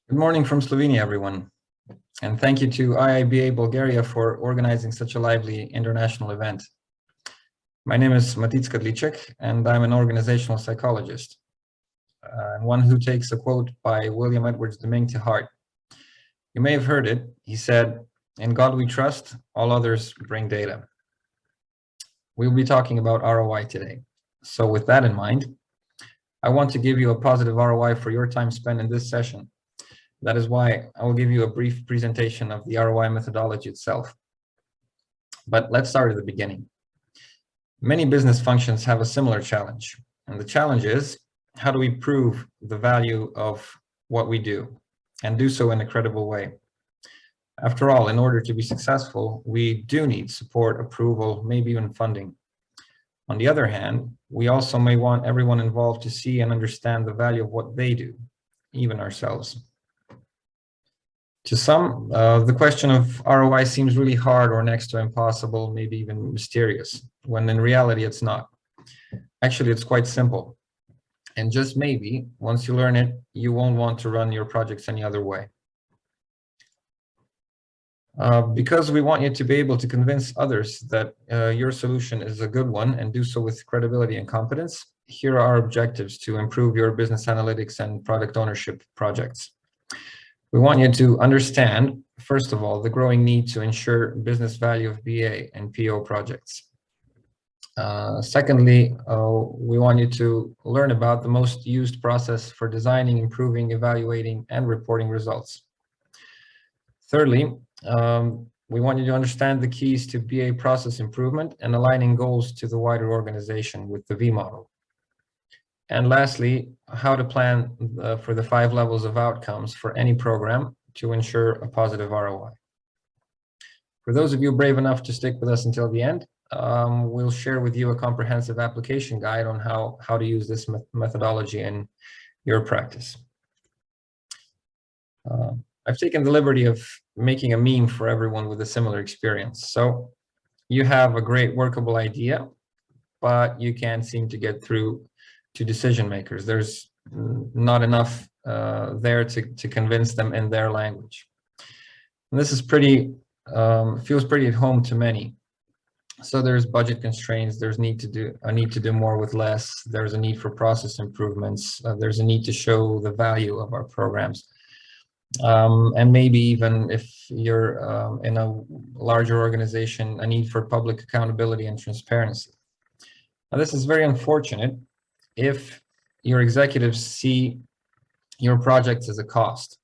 Good morning from Slovenia, everyone. And thank you to IIBA Bulgaria for organizing such a lively international event. My name is Matic Kadliček, and I'm an organizational psychologist, and one who takes a quote by William Edwards Deming to heart. You may have heard it. He said, "In God we trust, all others bring data." We'll be talking about ROI today. So with that in mind, I want to give you a positive ROI for your time spent in this session. That is why I will give you a brief presentation of the ROI methodology itself. But let's start at the beginning. Many business functions have a similar challenge. And the challenge is, how do we prove the value of what we do and do so in a credible way? After all, in order to be successful, we do need support, approval, maybe even funding. On the other hand, we also may want everyone involved to see and understand the value of what they do, even ourselves. To some, the question of ROI seems really hard or next to impossible, maybe even mysterious, when in reality it's not. Actually, it's quite simple. And just maybe, once you learn it, you won't want to run your projects any other way. Because we want you to be able to convince others that your solution is a good one and do so with credibility and competence, here are our objectives to improve your business analytics and product ownership projects. We want you to understand, first of all, the growing need to ensure business value of BA and PO projects. Secondly, we want you to learn about the most used process for designing, improving, evaluating, and reporting results. Thirdly, we want you to understand the keys to BA process improvement and aligning goals to the wider organization with the V model. And lastly, how to plan for the 5 levels of outcomes for any program to ensure a positive ROI. For those of you brave enough to stick with us until the end, we'll share with you a comprehensive application guide on how to use this methodology in your practice. I've taken the liberty of making a meme for everyone with a similar experience. So you have a great workable idea, but you can't seem to get through to decision makers. There's not enough there to convince them in their language. And this is feels pretty at home to many. So there's budget constraints, there's a need to do more with less, there's a need for process improvements, there's a need to show the value of our programs. And maybe even if you're in a larger organization, a need for public accountability and transparency. Now, this is very unfortunate if your executives see your projects as a cost,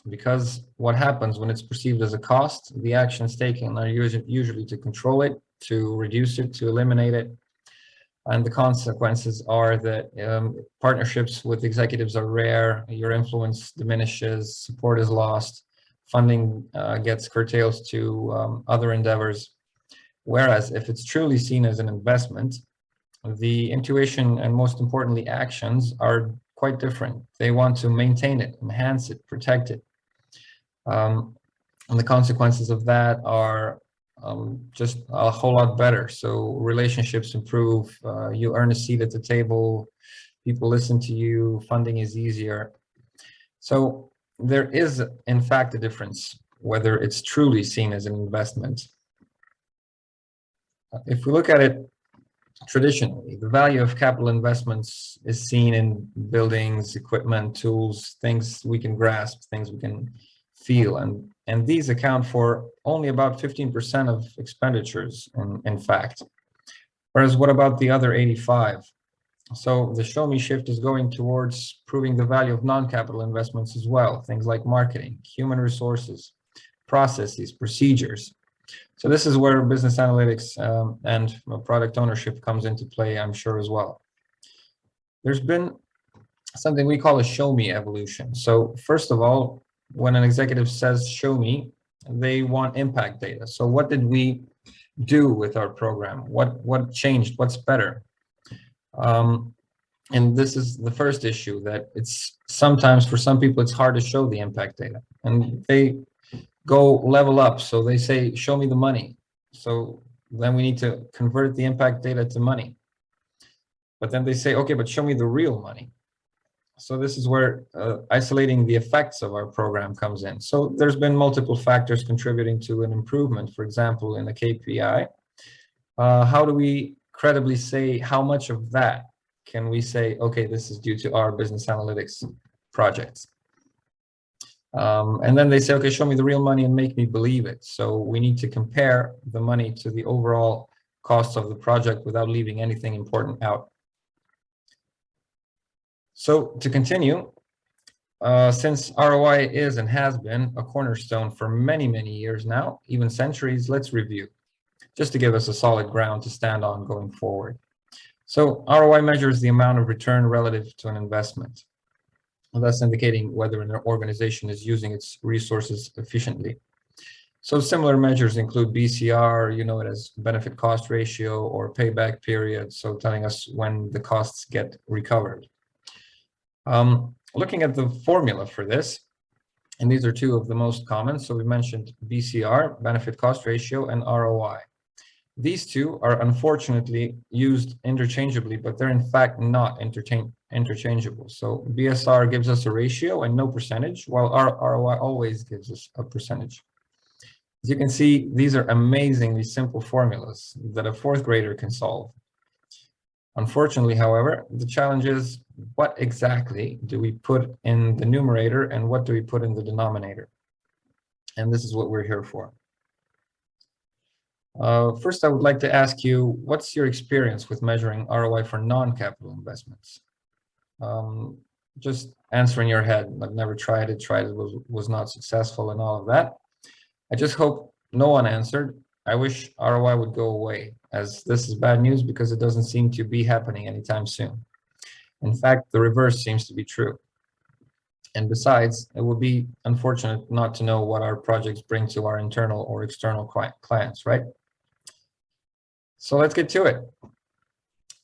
because what happens when it's perceived as a cost, the actions taken are usually to control it, to reduce it, to eliminate it. And the consequences are that partnerships with executives are rare, your influence diminishes, support is lost, funding gets curtailed to other endeavors. Whereas if it's truly seen as an investment, the intuition and most importantly actions are quite different. They want to maintain it, enhance it, protect it. And the consequences of that are just a whole lot better. So relationships improve, you earn a seat at the table, people listen to you, funding is easier. So there is in fact a difference whether it's truly seen as an investment. If we look at it traditionally, the value of capital investments is seen in buildings, equipment, tools, things we can grasp, things we can feel, and these account for only about 15% of expenditures in fact. Whereas what about the other 85? So the show me shift is going towards proving the value of non-capital investments as well, things like marketing, human resources, processes, procedures. So this is where business analytics and product ownership comes into play, I'm sure, as well. There's been something we call a show me evolution. So first of all, when an executive says show me, they want impact data. So what did we do with our program? What changed? What's better? And this is the first issue, that it's sometimes for some people it's hard to show the impact data, and they go level up. So they say, show me the money. So then we need to convert the impact data to money. But then they say, okay, but show me the real money. So this is where isolating the effects of our program comes in. So there's been multiple factors contributing to an improvement, for example, in a KPI. How do we credibly say how much of that can we say, okay, this is due to our business analytics projects? And then they say, okay, show me the real money and make me believe it. So we need to compare the money to the overall costs of the project without leaving anything important out. So to continue, since ROI is and has been a cornerstone for many, many years now, even centuries, let's review, just to give us a solid ground to stand on going forward. So ROI measures the amount of return relative to an investment, thus indicating whether an organization is using its resources efficiently. So similar measures include BCR, you know it as benefit cost ratio, or payback period, so telling us when the costs get recovered. Looking at the formula for this, and these are two of the most common. So we mentioned BCR, benefit cost ratio, and ROI. These two are unfortunately used interchangeably, but they're in fact not interchangeable. So BSR gives us a ratio and no percentage, while ROI always gives us a percentage. As you can see, these are amazingly simple formulas that a fourth grader can solve. Unfortunately, however, the challenge is, what exactly do we put in the numerator and what do we put in the denominator? And this is what we're here for. First, I would like to ask you, what's your experience with measuring ROI for non-capital investments? Just answer in your head. I've never tried it, was not successful and all of that. I just hope no one answered. I wish ROI would go away, as this is bad news because it doesn't seem to be happening anytime soon. In fact, the reverse seems to be true. And besides, it would be unfortunate not to know what our projects bring to our internal or external clients, right? So let's get to it.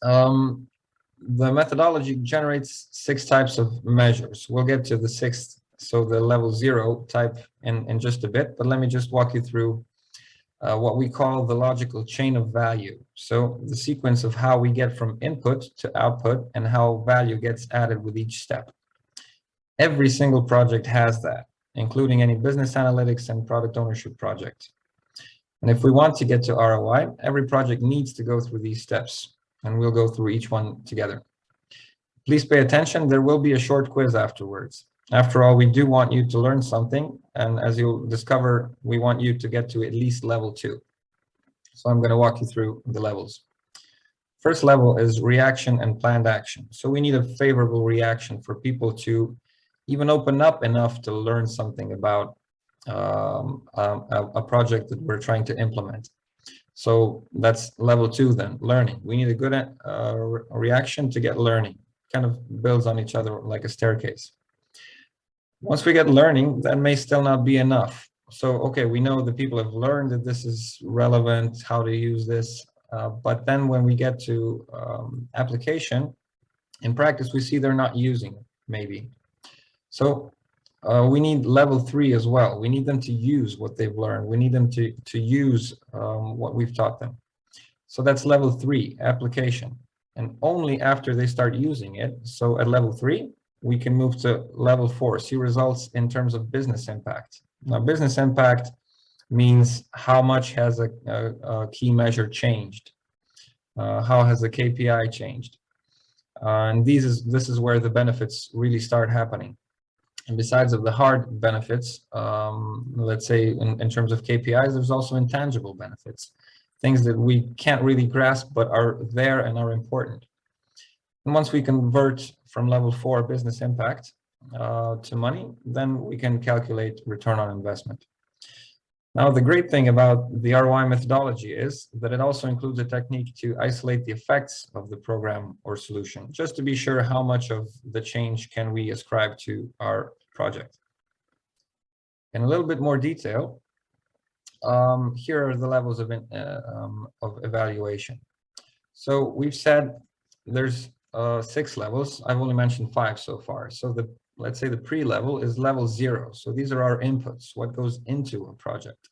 The methodology generates 6 types of measures. We'll get to the 6th, so the level 0 type in just a bit, but let me just walk you through what we call the logical chain of value. So the sequence of how we get from input to output and how value gets added with each step. Every single project has that, including any business analytics and product ownership project. And if we want to get to ROI, every project needs to go through these steps, and we'll go through each one together. Please pay attention. There will be a short quiz afterwards. After all, we do want you to learn something, and as you'll discover, we want you to get to at least level 2. So I'm going to walk you through the levels. First level is reaction and planned action. So we need a favorable reaction for people to even open up enough to learn something about a project that we're trying to implement. So that's level 2 then, learning. We need a good reaction to get learning. Kind of builds on each other like a staircase. Once we get learning, that may still not be enough. So, okay, we know that people have learned that this is relevant, how to use this, but then when we get to application, in practice, we see they're not using it, maybe. So we need level 3 as well. We need them to use what they've learned. We need them to use what we've taught them. So that's level 3, application. And only after they start using it, so at level 3, we can move to level 4, see results in terms of business impact. Now, business impact means how much has a key measure changed? How has the KPI changed? And this is where the benefits really start happening. And besides of the hard benefits, let's say in terms of KPIs, there's also intangible benefits, things that we can't really grasp but are there and are important. And once we convert from level 4 business impact to money, then we can calculate return on investment. Now, the great thing about the ROI methodology is that it also includes a technique to isolate the effects of the program or solution, just to be sure how much of the change can we ascribe to our project. In a little bit more detail, here are the levels of evaluation. So we've said there's 6 levels. I've only mentioned 5 so far. So let's say the pre-level is level 0. So these are our inputs, what goes into a project.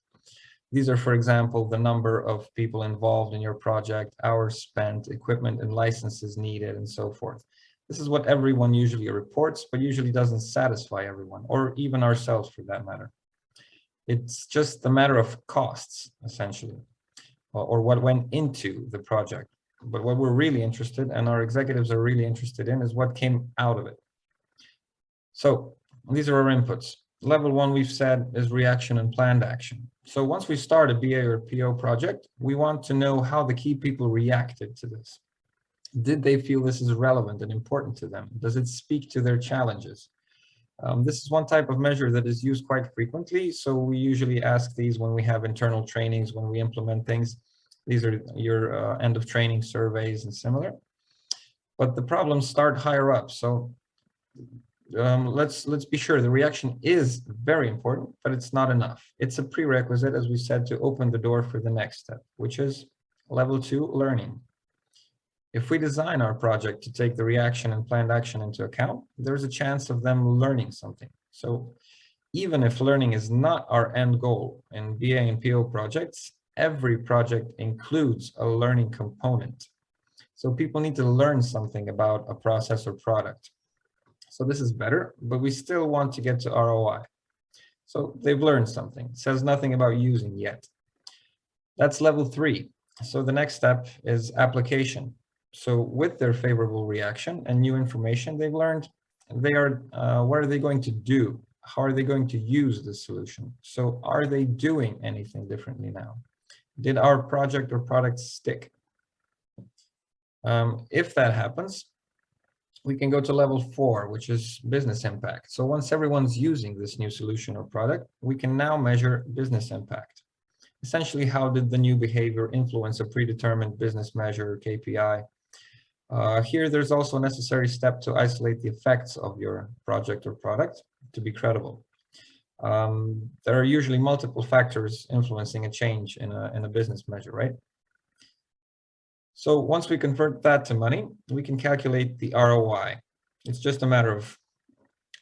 These are, for example, the number of people involved in your project, hours spent, equipment and licenses needed, and so forth. This is what everyone usually reports, but usually doesn't satisfy everyone, or even ourselves for that matter. It's just a matter of costs, essentially, or what went into the project. But what we're really interested, and our executives are really interested in, is what came out of it. So these are our inputs. Level 1, we've said, is reaction and planned action. So once we start a BA or PO project, we want to know how the key people reacted to this. Did they feel this is relevant and important to them? Does it speak to their challenges? This is one type of measure that is used quite frequently. So we usually ask these when we have internal trainings, when we implement things. These are your end of training surveys and similar. But the problems start higher up. So let's be sure the reaction is very important, but it's not enough. It's a prerequisite, as we said, to open the door for the next step, which is level 2, learning. If we design our project to take the reaction and planned action into account, there's a chance of them learning something. So even if learning is not our end goal in BA and PO projects, every project includes a learning component. So people need to learn something about a process or product. So this is better, but we still want to get to ROI. So they've learned something. It says nothing about using yet. That's level 3. So the next step is application. So with their favorable reaction and new information they've learned, what are they going to do? How are they going to use the solution? So are they doing anything differently now? Did our project or product stick? If that happens, we can go to level 4, which is business impact. So once everyone's using this new solution or product, we can now measure business impact. Essentially, how did the new behavior influence a predetermined business measure or KPI? Here, there's also a necessary step to isolate the effects of your project or product to be credible. There are usually multiple factors influencing a change in a business measure, right? So once we convert that to money, we can calculate the ROI. It's just a matter of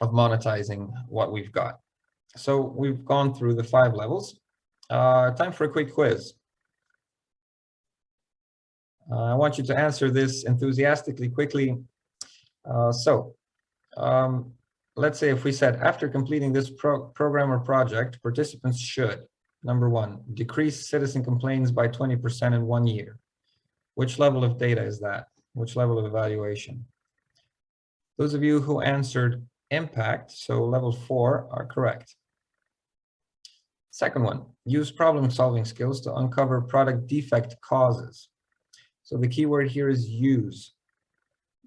monetizing what we've got. So we've gone through the 5 levels. Time for a quick quiz. I want you to answer this enthusiastically, quickly. Let's say if we said, after completing this program or project, participants should, number 1, decrease citizen complaints by 20% in 1 year. Which level of data is that? Which level of evaluation? Those of you who answered impact, so level 4, are correct. Second one, use problem-solving skills to uncover product defect causes. So the key word here is use.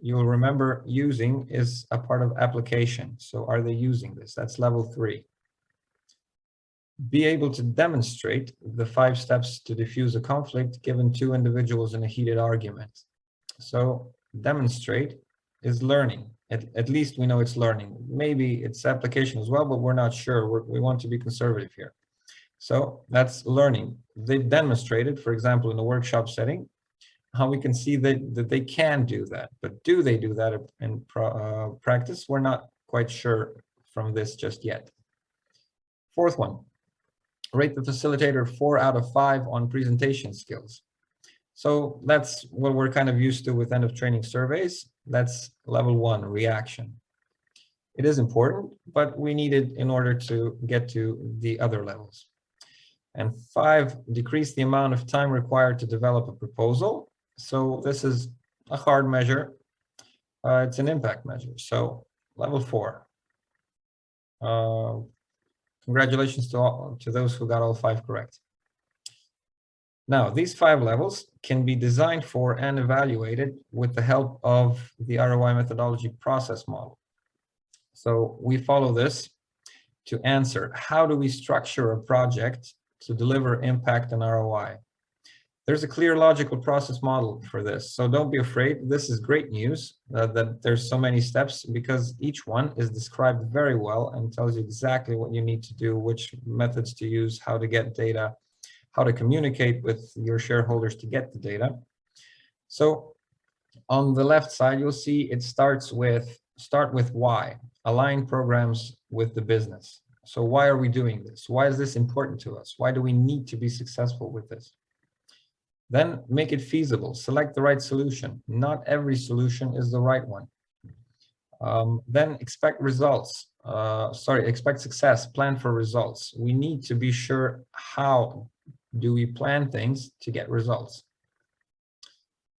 You'll remember using is a part of application. So are they using this? That's level 3. Be able to demonstrate the 5 steps to diffuse a conflict given 2 individuals in a heated argument. So demonstrate is learning. At least we know it's learning. Maybe it's application as well, but we're not sure. We want to be conservative here. So that's learning. They've demonstrated, for example, in a workshop setting, how we can see that they can do that. But do they do that in practice? We're not quite sure from this just yet. Fourth one, rate the facilitator 4 out of 5 on presentation skills. So that's what we're kind of used to with end of training surveys. That's level 1, reaction. It is important, but we need it in order to get to the other levels. And 5, decrease the amount of time required to develop a proposal. So this is a hard measure. It's an impact measure. So level 4. Congratulations to those who got all 5 correct. Now, these 5 levels can be designed for and evaluated with the help of the ROI methodology process model. So we follow this to answer, how do we structure a project to deliver impact and ROI? There's a clear logical process model for this. So don't be afraid. This is great news that there's so many steps, because each one is described very well and tells you exactly what you need to do, which methods to use, how to get data, how to communicate with your shareholders to get the data. So on the left side, you'll see it start with why, align programs with the business. So why are we doing this? Why is this important to us? Why do we need to be successful with this? Then make it feasible, select the right solution. Not every solution is the right one. Then expect results. Expect success, plan for results. We need to be sure how do we plan things to get results.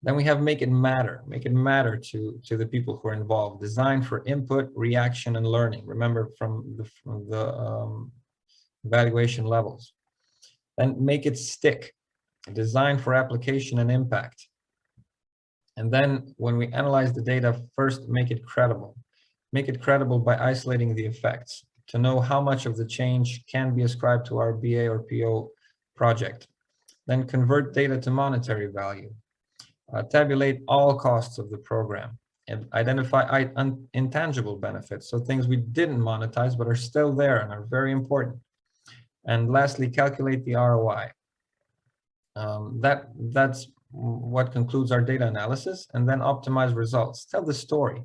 Then we have make it matter to the people who are involved. Design for input, reaction, and learning. Remember from the evaluation levels. Then make it stick. Design for application and impact. And then when we analyze the data, first make it credible. Make it credible by isolating the effects to know how much of the change can be ascribed to our BA or PO project. Then convert data to monetary value. Tabulate all costs of the program and identify intangible benefits. So things we didn't monetize but are still there and are very important. And lastly, calculate the ROI. That's what concludes our data analysis. And then optimize results. Tell the story.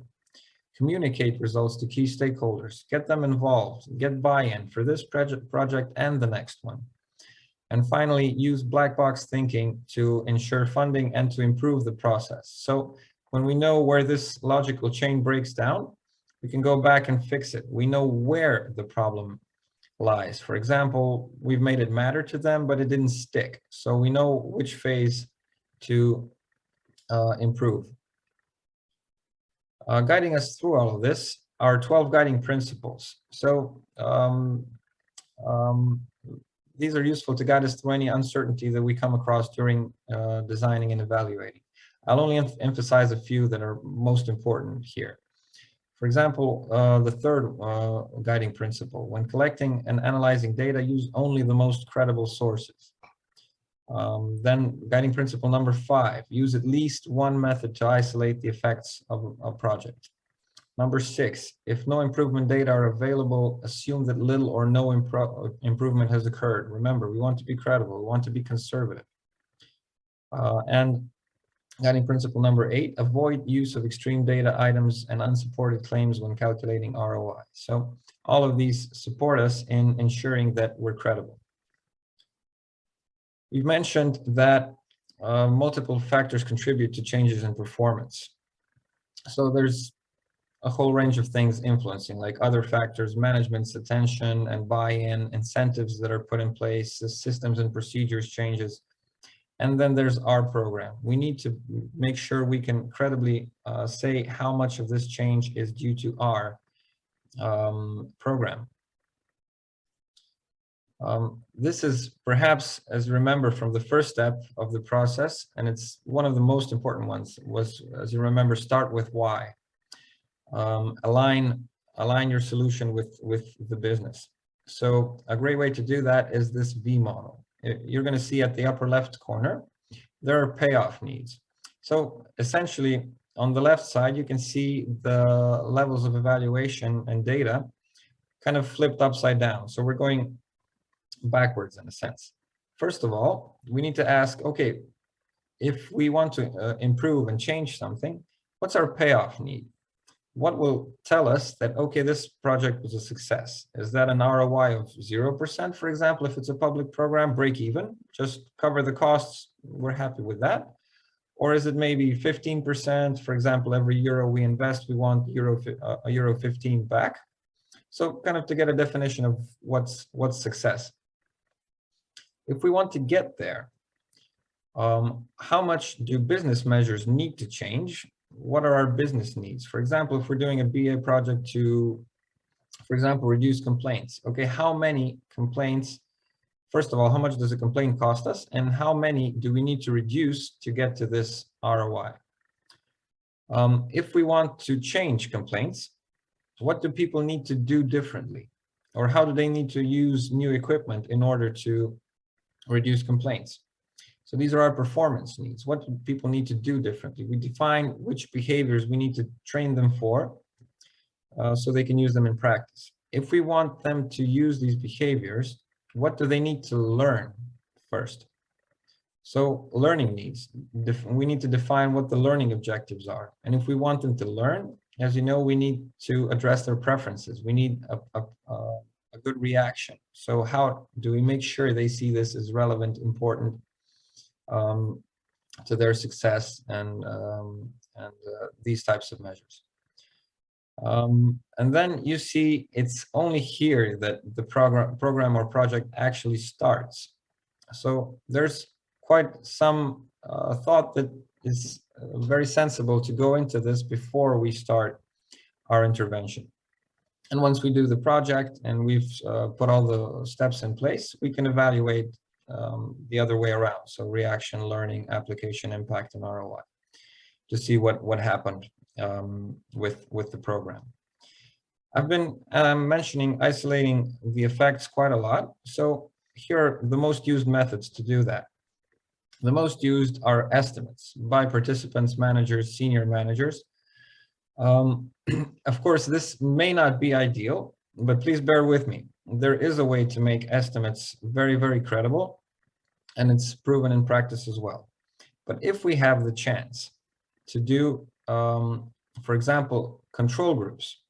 Communicate results to key stakeholders. Get them involved. Get buy-in for this project and the next one. And finally, use black box thinking to ensure funding and to improve the process. So when we know where this logical chain breaks down, we can go back and fix it. We know where the problem lies. For example, we've made it matter to them, but it didn't stick. So we know which phase to improve. Guiding us through all of this are 12 guiding principles. So these are useful to guide us through any uncertainty that we come across during designing and evaluating. I'll only emphasize a few that are most important here. For example, the third guiding principle: when collecting and analyzing data, use only the most credible sources. Then guiding principle number 5, use at least one method to isolate the effects of a project. Number 6, if no improvement data are available, assume that little or no improvement has occurred. Remember, we want to be credible, we want to be conservative. And guiding principle number 8, avoid use of extreme data items and unsupported claims when calculating ROI. So all of these support us in ensuring that we're credible. We've mentioned that multiple factors contribute to changes in performance. So there's a whole range of things influencing, like other factors, management's attention and buy-in, incentives that are put in place, systems and procedures changes. And then there's our program. We need to make sure we can credibly say how much of this change is due to our program. This is perhaps, as you remember from the first step of the process, and it's one of the most important ones, was, as you remember, start with why. Align your solution with the business. So a great way to do that is this V model. You're going to see at the upper left corner, there are payoff needs. So essentially on the left side, you can see the levels of evaluation and data kind of flipped upside down. So we're going backwards in a sense. First of all, we need to ask, okay, if we want to improve and change something, what's our payoff need? What will tell us that, okay, this project was a success? Is that an ROI of 0%, for example, if it's a public program, break even, just cover the costs, we're happy with that? Or is it maybe 15%, for example, every euro we invest, we want euro 15 back? So kind of to get a definition of what's success. If we want to get there, how much do business measures need to change? What are our business needs? For example, if we're doing a BA project to, for example, reduce complaints. Okay, how many complaints, first of all, how much does a complaint cost us? And how many do we need to reduce to get to this ROI? If we want to change complaints, what do people need to do differently? Or how do they need to use new equipment in order to reduce complaints? So these are our performance needs. What do people need to do differently? We define which behaviors we need to train them for so they can use them in practice. If we want them to use these behaviors, what do they need to learn first? So learning needs. We need to define what the learning objectives are. And if we want them to learn, as you know, we need to address their preferences. We need a good reaction. So how do we make sure they see this as relevant, important, to their success and these types of measures. And then you see it's only here that the program or project actually starts. So there's quite some thought that is very sensible to go into this before we start our intervention. And once we do the project and we've put all the steps in place, we can evaluate the other way around. So reaction, learning, application, impact, and ROI to see what happened with the program. I've been mentioning isolating the effects quite a lot. So here are the most used methods to do that. The most used are estimates by participants, managers, senior managers. Of course, this may not be ideal, but please bear with me. There is a way to make estimates very, very credible, and it's proven in practice as well. But if we have the chance to do, for example, control groups,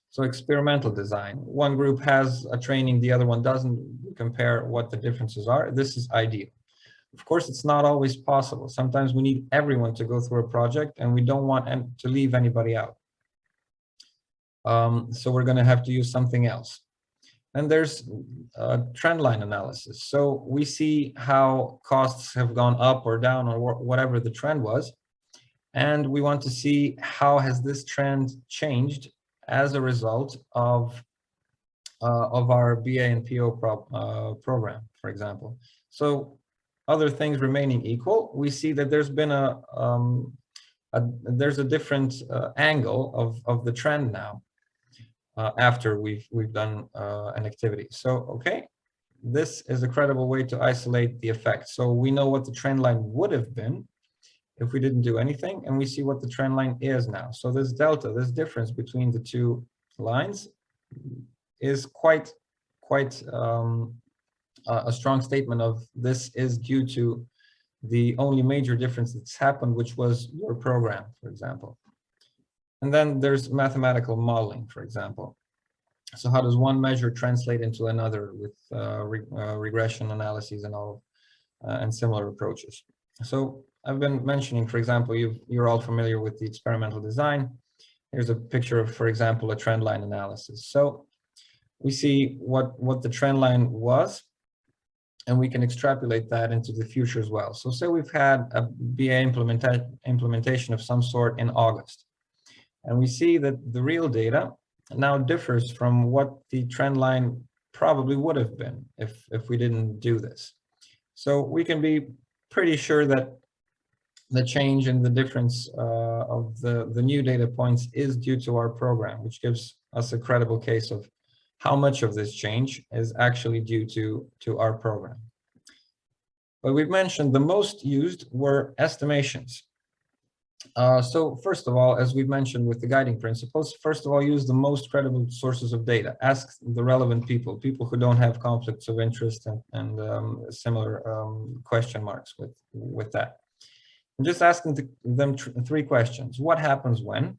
so experimental design, one group has a training, the other one doesn't, compare what the differences are, this is ideal. Of course, it's not always possible. Sometimes we need everyone to go through a project and we don't want to leave anybody out. So we're going to have to use something else. And there's trend line analysis. So we see how costs have gone up or down or whatever the trend was. And we want to see how has this trend changed as a result of our BA and PO program, for example. So other things remaining equal, we see that there's been there's a different angle of the trend now after we've done an activity. So, okay, this is a credible way to isolate the effect. So we know what the trend line would have been if we didn't do anything, and we see what the trend line is now. So this delta, this difference between the two lines is quite a strong statement of this is due to the only major difference that's happened, which was your program, for example. And then there's mathematical modeling, for example. So how does one measure translate into another with regression analyses and all and similar approaches? So I've been mentioning, for example, you're all familiar with the experimental design. Here's a picture of, for example, a trend line analysis. So we see what the trend line was, and we can extrapolate that into the future as well. So say we've had a BA implementation of some sort in August, and we see that the real data now differs from what the trend line probably would have been if we didn't do this. So we can be pretty sure that the change in the difference of the new data points is due to our program, which gives us a credible case of how much of this change is actually due to our program. But we've mentioned the most used were estimations. So first of all, as we've mentioned with the guiding principles, first of all, use the most credible sources of data. Ask the relevant people who don't have conflicts of interest and similar question marks with that. I'm just asking them three questions. What happens when?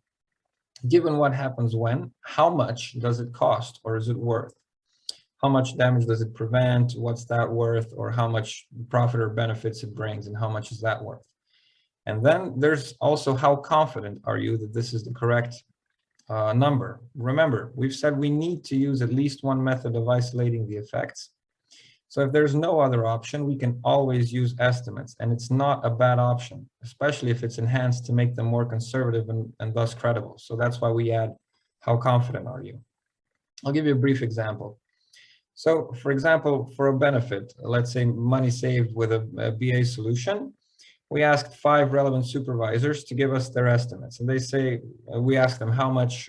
Given what happens when, how much does it cost or is it worth? How much damage does it prevent? What's that worth? Or how much profit or benefits it brings and how much is that worth? And then there's also how confident are you that this is the correct number? Remember, we've said we need to use at least one method of isolating the effects. So if there's no other option, we can always use estimates, and it's not a bad option, especially if it's enhanced to make them more conservative and thus credible. So that's why we add how confident are you? I'll give you a brief example. So for example, for a benefit, let's say money saved with a BA solution, we asked 5 relevant supervisors to give us their estimates, and they say, we asked them how much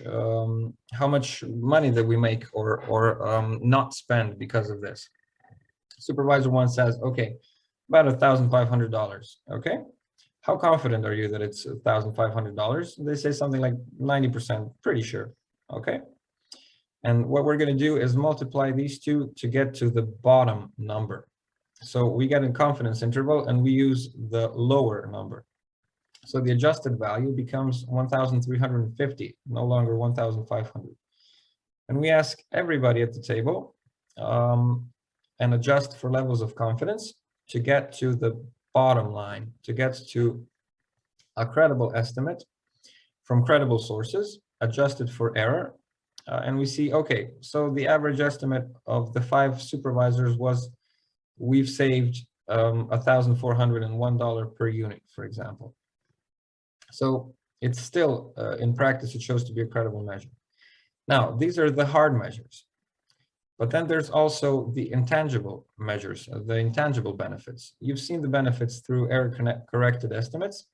money that we make or not spend because of this. Supervisor 1 says, okay, about $1,500. Okay, how confident are you that it's $1,500? They say something like 90%, pretty sure. Okay, and what we're going to do is multiply these two to get to the bottom number. So we get a confidence interval and we use the lower number. So the adjusted value becomes 1,350, no longer 1,500. And we ask everybody at the table and adjust for levels of confidence to get to the bottom line, to get to a credible estimate from credible sources. adjusted for error. And we see, okay, so the average estimate of the 5 supervisors was we've saved $1,401 per unit, for example. So it's still, in practice, it shows to be a credible measure. Now, these are the hard measures. But then there's also the intangible measures, the intangible benefits. You've seen the benefits through error-corrected estimates.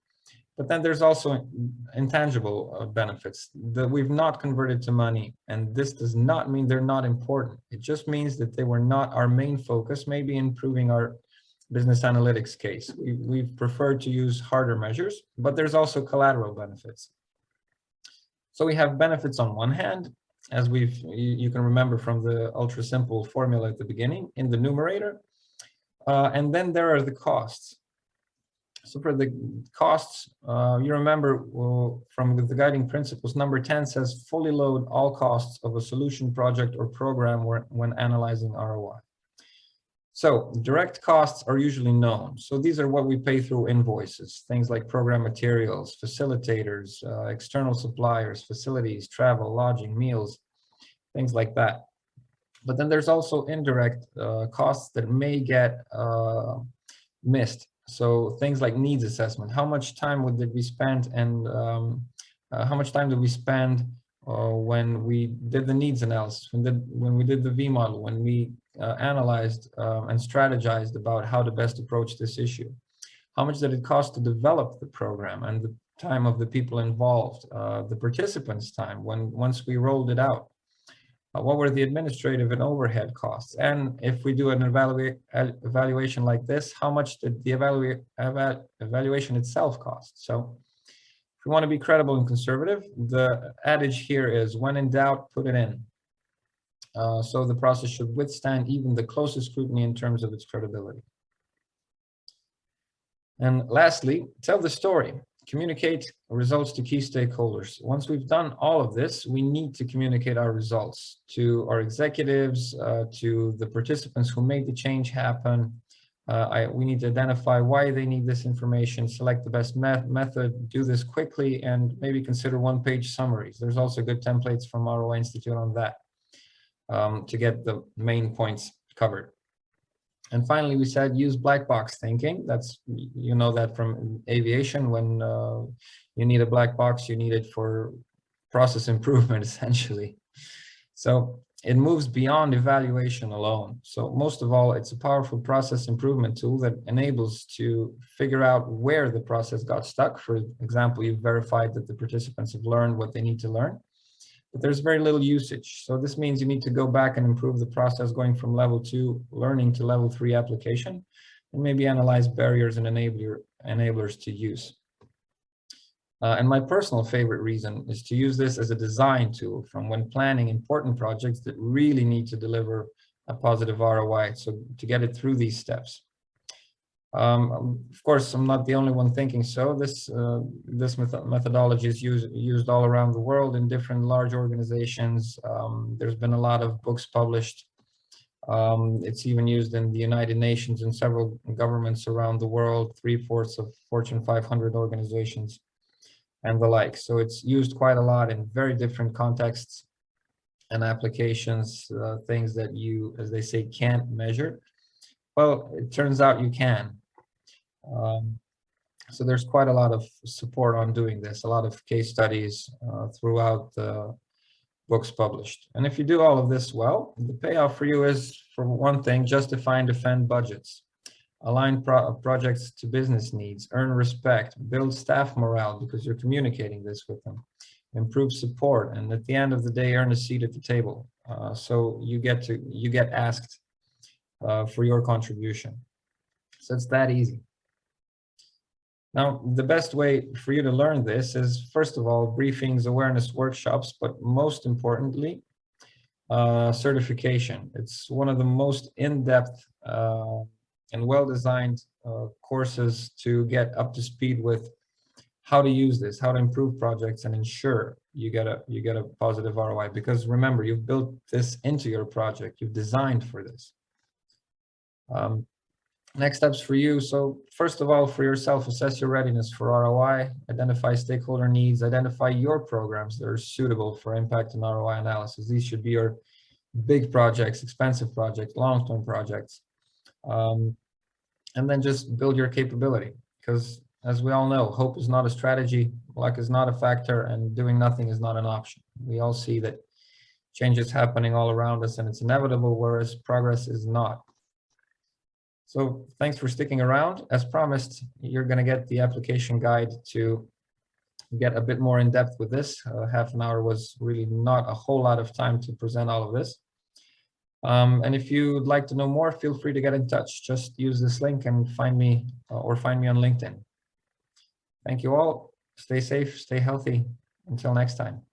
But then there's also intangible benefits that we've not converted to money. And this does not mean they're not important. It just means that they were not our main focus, maybe improving our business analytics case. We've preferred to use harder measures, but there's also collateral benefits. So we have benefits on one hand, as you can remember from the ultra simple formula at the beginning in the numerator. And then there are the costs. So for the costs, you remember from the guiding principles, number 10 says fully load all costs of a solution, project, or program when analyzing ROI. So direct costs are usually known. So these are what we pay through invoices, things like program materials, facilitators, external suppliers, facilities, travel, lodging, meals, things like that. But then there's also indirect costs that may get missed. So things like needs assessment, how much time did we spend, and how much time did we spend when we did the needs analysis, when we did the V model, when we analyzed and strategized about how to best approach this issue. How much did it cost to develop the program and the time of the people involved, the participants' time once we rolled it out. What were the administrative and overhead costs? And if we do an evaluation like this, how much did the evaluation itself cost? So if we want to be credible and conservative, the adage here is, when in doubt, put it in. So the process should withstand even the closest scrutiny in terms of its credibility. And lastly, tell the story. Communicate results to key stakeholders. Once we've done all of this, we need to communicate our results to our executives, to the participants who made the change happen. We need to identify why they need this information, select the best method, do this quickly, and maybe consider one-page summaries. There's also good templates from ROI Institute on that to get the main points covered. And finally, we said use black box thinking. That's, you know that from aviation, when you need a black box, you need it for process improvement, essentially. So it moves beyond evaluation alone. So most of all, it's a powerful process improvement tool that enables to figure out where the process got stuck. For example, you've verified that the participants have learned what they need to learn. But there's very little usage. So this means you need to go back and improve the process, going from level 2 learning to level 3 application, and maybe analyze barriers and enablers to use. And my personal favorite reason is to use this as a design tool from when planning important projects that really need to deliver a positive ROI. So to get it through these steps. Of course, I'm not the only one thinking so. This methodology is used all around the world in different large organizations. There's been a lot of books published. It's even used in the United Nations and several governments around the world, 3/4 of Fortune 500 organizations and the like. So it's used quite a lot in very different contexts and applications, things that you, as they say, can't measure. Well, it turns out you can. So there's quite a lot of support on doing this, a lot of case studies throughout the books published. And if you do all of this well, the payoff for you is, for one thing, justify and defend budgets, align projects to business needs, earn respect, build staff morale because you're communicating this with them, improve support, and at the end of the day, earn a seat at the table. So you get asked for your contribution. So it's that easy. Now, the best way for you to learn this is, first of all, briefings, awareness workshops, but most importantly, certification. It's one of the most in-depth and well-designed courses to get up to speed with how to use this, how to improve projects and ensure you get a positive ROI. Because remember, you've built this into your project, you've designed for this. Next steps for you. So first of all, for yourself, assess your readiness for ROI, identify stakeholder needs, identify your programs that are suitable for impact and ROI analysis. These should be your big projects, expensive projects, long-term projects. And then just build your capability, because as we all know, hope is not a strategy, luck is not a factor, and doing nothing is not an option. We all see that change is happening all around us and it's inevitable, whereas progress is not. So thanks for sticking around. As promised, you're going to get the application guide to get a bit more in depth with this. Half an hour was really not a whole lot of time to present all of this. And if you'd like to know more, feel free to get in touch. Just use this link and find me or find me on LinkedIn. Thank you all. Stay safe, stay healthy. Until next time.